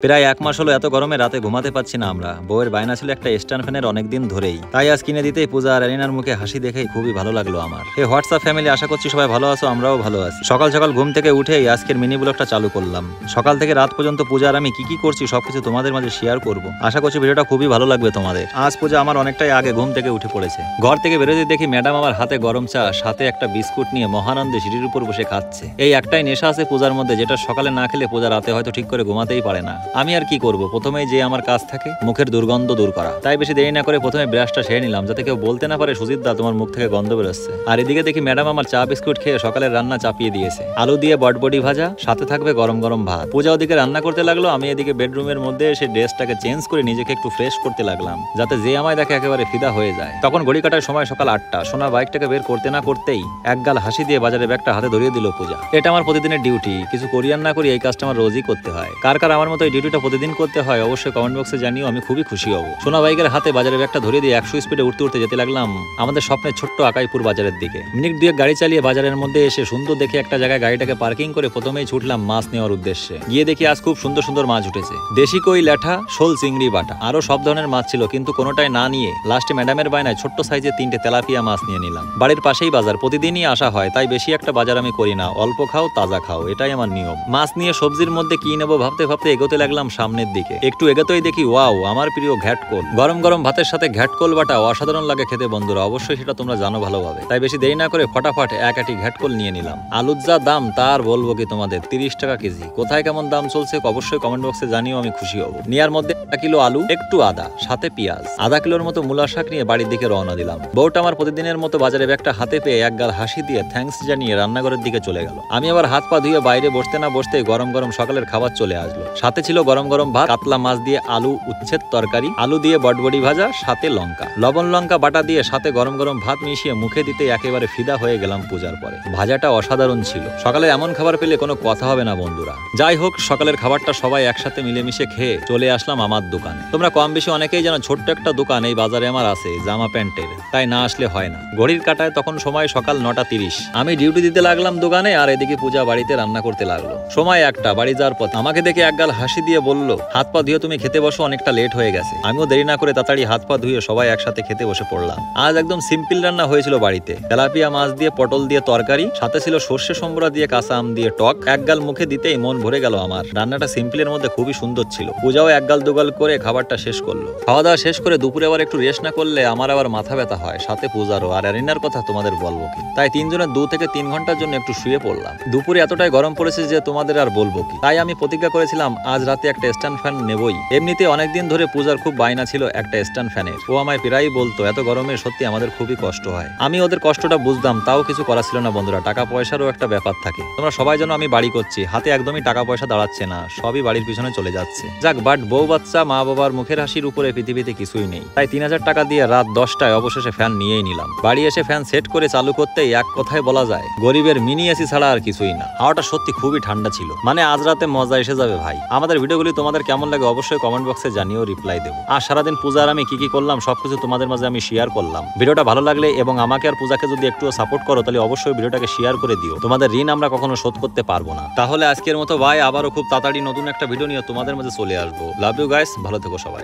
প্রায় এক মাস হলো এত গরমে রাতে ঘুমাতে পারছি না আমরা। বউয়ের বায়না ছিল একটা স্ট্যান্ড ফ্যানের অনেকদিন ধরেই, তাই আজ কিনে দিতেই পূজা আর এলিনার মুখে হাসি দেখেই খুবই ভালো লাগলো আমার। এই হোয়াটসঅ্যাপ ফ্যামিলি, আশা করছি সবাই ভালো আছো, আমরাও ভালো আছি। সকাল সকাল ঘুম থেকে উঠেই আজকের মিনি ব্লগটা চালু করলাম। সকাল থেকে রাত পর্যন্ত পূজার আমি কি করছি সবকিছু তোমাদের মাঝে শেয়ার করব। আশা করছি ভিডিওটা খুবই ভালো লাগবে তোমাদের। আজ পূজা আমার অনেকটাই আগে ঘুম থেকে উঠে পড়েছে। ঘর থেকে বেরোতে দেখি ম্যাডাম আমার হাতে গরম চা সাথে একটা বিস্কুট নিয়ে মহানন্দে সিঁড়ির উপর বসে খাচ্ছে। এই একটাই নেশা আছে পূজার মধ্যে, যেটা সকালে না খেলে পূজা রাতে হয়তো ঠিক করে ঘুমাতেই পারে না। আমি আর কি করব, প্রথমেই যে আমার কাজ থাকে মুখের দুর্গন্ধ দূর করা। তাই বেশি দেরি না করে প্রথমে ব্রাশটা সেরে নিলাম, যাতে কেউ বলতে না পারে সুজিত দা তোমার মুখ থেকে গন্ধ বেরোচ্ছে। আর এদিকে দেখি ম্যাডাম আমার চা বিস্কুট খেয়ে সকালের রান্না চাপিয়ে দিয়েছে। আলু দিয়ে বটবটি ভাজা, সাথে থাকবে গরম গরম ভাত। পূজা ওদিকে রান্না করতে লাগলো, আমি এদিকে বেডরুমের মধ্যে এসে ড্রেসটাকে চেঞ্জ করে নিজেকে একটু ফ্রেশ করতে লাগলাম, যাতে যে আমায় দেখে একেবারে ফিদা হয়ে যায়। তখন ঘড়ি কাটার সময় সকাল 8টা। সোনা বাইকটাকে বের করতে না করতেই একগাল হাসি দিয়ে বাজারে ব্যাগটা হাতে ধরিয়ে দিল পূজা। এটা আমার প্রতিদিনের ডিউটি, কিছু করিয়ার না করি এই কাজটা আমার রোজই করতে হয়। কার কার আমার মতো এই ডিউটিটা প্রতিদিন করতে হয় অবশ্যই কমেন্ট বক্সে জানিও, আমি খুবই খুশি হব। সোনা বাইকের হাতে বাজারের ব্যাগটা ধরিয়ে দিয়ে 100 স্পিডে উঠতে উঠতে যেতে লাগলাম আমাদের স্বপ্নের ছোট্ট আকাইপুর বাজারের দিকে। মিনিট দুয়েক গাড়ি চালিয়ে বাজারের মধ্যে এসে সুন্দর দেখে একটা জায়গায় গাড়িটাকে পার্কিং করে প্রথমেই ছুটলাম মাছ নেওয়ার উদ্দেশ্যে। গিয়ে দেখি আজ খুব সুন্দর সুন্দর মাছ উঠেছে। দেশি কই, ল্যাঠা, শোল, চিংড়ি, বাটা, আরো সব ধরনের মাছ ছিল, কিন্তু কোনোটাই না নিয়ে লাস্টে ম্যাডামের বায়নায় ছোট্ট সাইজের 3টে তেলাপিয়া মাছ নিয়ে নিলাম। বাড়ির পাশেই বাজার, প্রতিদিনই আসা হয়, তাই বেশি একটা বাজার আমি করি না। অল্প খাও, তাজা খাও, এটাই আমার নিয়ম। মাছ নিয়ে সবজির মধ্যে কি নেবো ভাবতে ভাবতে এগোতে লাগলাম সামনের দিকে। একটু এগোতেই দেখি ওয়াও, আমার প্রিয় ঘ্যাটকোল। গরম গরম ভাতের সাথে ঘ্যাটকোল বাটা অসাধারণ লাগে খেতে বন্ধুরা, অবশ্যই সেটা তোমরা জানো ভালোভাবে। তাই বেশি দেরি না করে ফটাফট এক আটি ঘ্যাটকোল নিয়ে নিলাম। আলুর যা দাম তার বলবো কি তোমাদের, 30 টাকা কেজি। কোথায় কেমন দাম চলছে অবশ্যই কমেন্ট বক্সে জানিও, আমি খুশি হব। নেয়ার মধ্যে 1 কিলো আলু, একটু আদা, সাথে পেঁয়াজ, আধা কিলোর মতো মূলা শাক নিয়ে বাড়ির দিকে রওনা দিলাম। বউটা আমার প্রতিদিনের মতো বাজারে ব্যাগটা হাতে পেয়ে একগাল হাসি দিয়ে থ্যাঙ্কস জানিয়ে রান্নাঘরের দিকে চলে গেল। আমি আবার হাত পা ধুয়ে বাইরে বসতে না বসতে গরম গরম সকালের খাবার চলে আসলো। সাথে ছিল গরম গরম ভাত, কাতলা মাছ দিয়ে আলু উচ্ছেদ তরকারি, আলু দিয়ে বটবটি ভাজা, সাথে লঙ্কা, লবণ লঙ্কা বাটা দিয়ে সাথে গরম গরম ভাত মিশিয়ে মুখে দিতে একেবারে ফিদা হয়ে গেলাম পূজার পরে। ভাজাটা অসাধারণ ছিল। সকালে এমন খাবার পেলে কোনো কথা হবে না বন্ধুরা। যাই হোক, সকালের খাবারটা সবাই একসাথে মিলেমিশে খেয়ে চলে আসলাম আমার দোকানে। তোমরা কম বেশি অনেকেই জানো ছোট্ট একটা দোকান এই বাজারে আমার আছে, জামা প্যান্টের, তাই না আসলে হয় না। ঘড়ির কাটায় তখন সময় সকাল 9টা 30। আমি ডিউটি দিতে লাগলাম দোকানে, আর এদিকে পূজা বাড়িতে রান্না করতে লাগলো। সময় 1টা। বাড়ি যাওয়ার পথ আমাকে দেখে একগাল হাসি দিয়ে বলল, হাত পা ধুয়ে তুমি খেতে বসো, অনেকটা লেট হয়ে গেছে। আমিও দেরি না করে তাড়াতাড়ি হাত পা ধুয়ে সবাই একসাথে খেতে বসে পড়লাম। আজ একদম সিম্পল রান্না হয়েছিল বাড়িতে। তেলাপিয়া মাছ দিয়ে পটল দিয়ে তরকারি, সাথে ছিল সর্ষে সম্বরা দিয়ে কাঁচা আম দিয়ে টক। একগাল মুখে দিতেই মন ভরে গেল আমার। রান্নাটা সিম্পলের মধ্যে খুবই সুন্দর ছিল। পূজাও একগাল দুগাল করে খাবারটা শেষ করলো। খাওয়া দাওয়া শেষ করে দুপুরে আবার একটু রেস্ট না করলে আমার আবার মাথা ব্যথা হয়, সাথে পূজারও। আর এরিনার কথা তোমাদের বলবো কি, তাই 3 জনের 2 থেকে 3 ঘন্টার জন্য একটু শুয়ে পড়লাম। দুপুরে এতটাই গরম পড়েছে যে তোমাদের আর বলবো কি, তাই আমি প্রতিজ্ঞা করেছিলাম আজ রাতে একটা স্ট্যান্ড ফ্যান নেবই। এমনিতে অনেকদিন ধরে পূজার খুব বায়না ছিল একটা স্ট্যান্ড ফ্যানের। ও আমায় প্রায়ই বলতো এত গরমে সত্যি আমাদের খুবই কষ্ট হয়। আমি ওদের কষ্টটা বুঝতাম, তাও কিছু করা ছিল না বন্ধুরা। টাকা পয়সারও একটা ব্যাপার থাকে। তোমরা সবাই জানো আমি বাড়ি করছি, হাতে একদমই টাকা পয়সা দাঁড়াচ্ছে না, সবই বাড়ির পিছনে চলে যাচ্ছে। যাক, বাট বউ বাচ্চা মা বাবার মুখের হাসির উপরে পৃথিবীতে কিছুই নেই। তাই 3000 টাকা দিয়ে রাত 10টায় অবশেষে ফ্যান নিয়েই নিলাম। বাড়ি এসে ফ্যান সেট করে চালু করতেই এক কথায় বলা যায় গরিবের মিনি এসি ছাড়া আর কিছুই না। হাওয়াটা সত্যি খুবই ঠান্ডা ছিল, মানে আজ রাতে মজা এসে যাবে ভাই। আমাদের ভিডিওগুলি তোমাদের কেমন লাগে অবশ্যই কমেন্ট বক্সে জানিও, রিপ্লাই দেবো। আর সারাদিন পূজার আমি কি করলাম সবকিছু তোমাদের মাঝে আমি শেয়ার করলাম। ভিডিওটা ভালো লাগলে এবং আমাকে আর পূজাকে যদি একটু সাপোর্ট করো তাহলে অবশ্যই ভিডিওটাকে শেয়ার করে দিও। তোমাদের ঋণ আমরা কখনো শোধ করতে পারবো না। তাহলে আজকের মতো বাই, আবারও খুব তাড়াতাড়ি নতুন একটা ভিডিও নিয়ে তোমাদের মাঝে চলে আসবো। লাভ ইউ গাইস, ভালো থেকো সবাই।